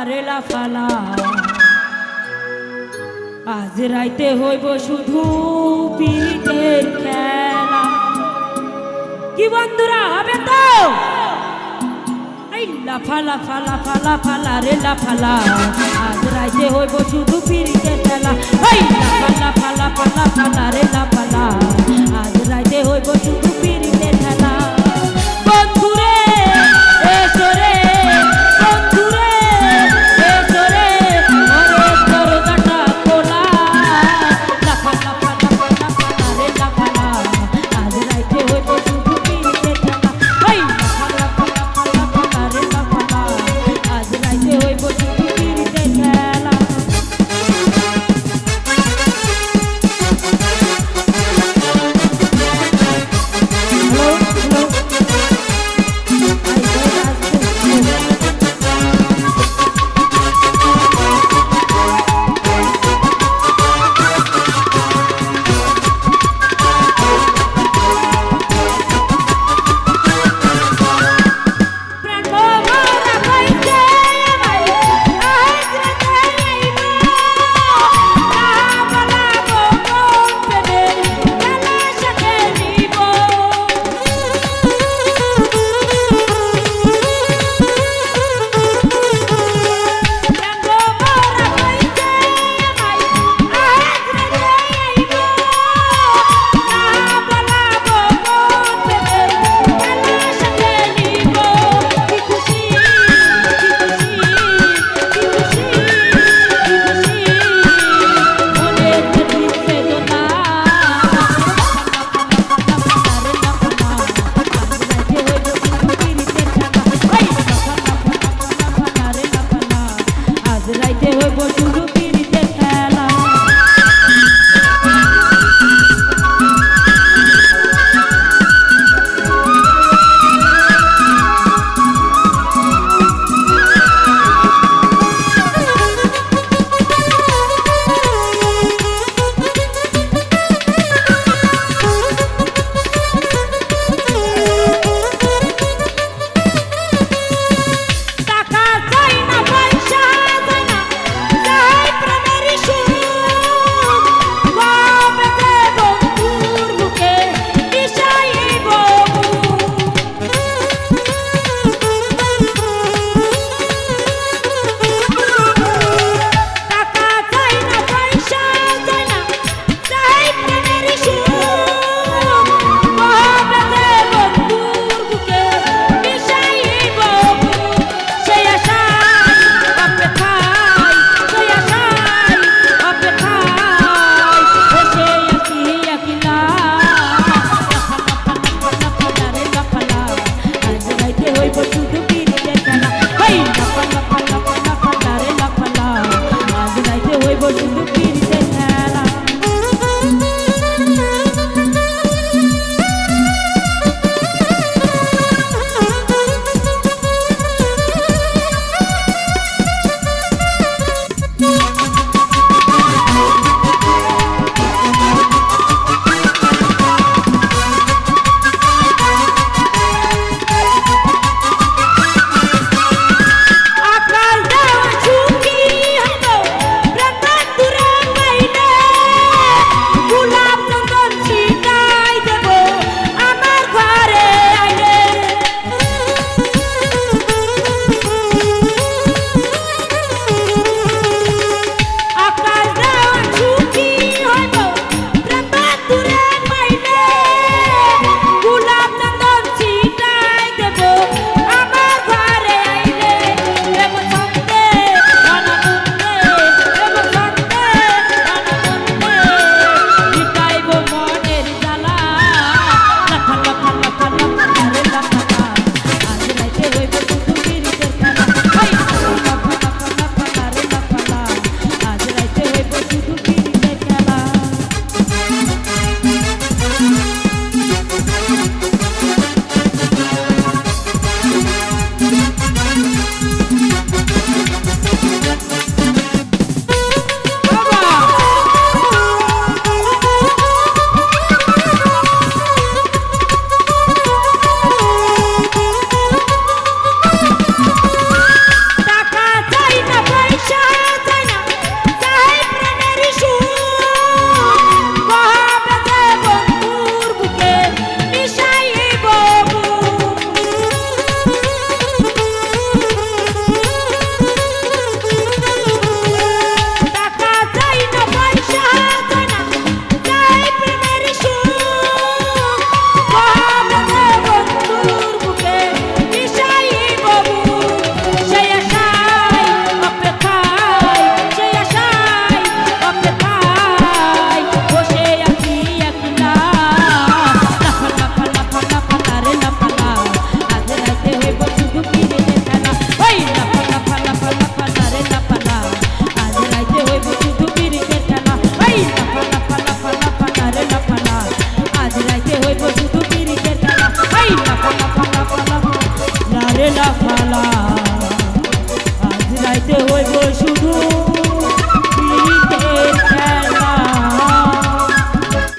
রে লাফালা আজ রাইতে হইব শুধু পিরিতের খেলা কি বন্ধুরা হবে তো এই লাফালা ফালা ফালা ফালা রে লাফালা আজ রাইতে হইব শুধু পিরিতের খেলা এই লাফালা ফালা ফালা ফালা রে লাফালা আজ রাইতে হইব শুধু পিরিতের খেলা বন্ধুরে এসো রে বন্ধুরে এসো রে ওরে দরজাটা খোলা লাফালা ফালা ফালা ফালা রে লাফালা আজ রাইতে হইব শুধু পিরিতের খেলা এই লাফালা ফালা ফালা ফালা রে লাফালা আজ রাইতে হইব শুধু পিরিতের খেলা রাইতে হইব শুধু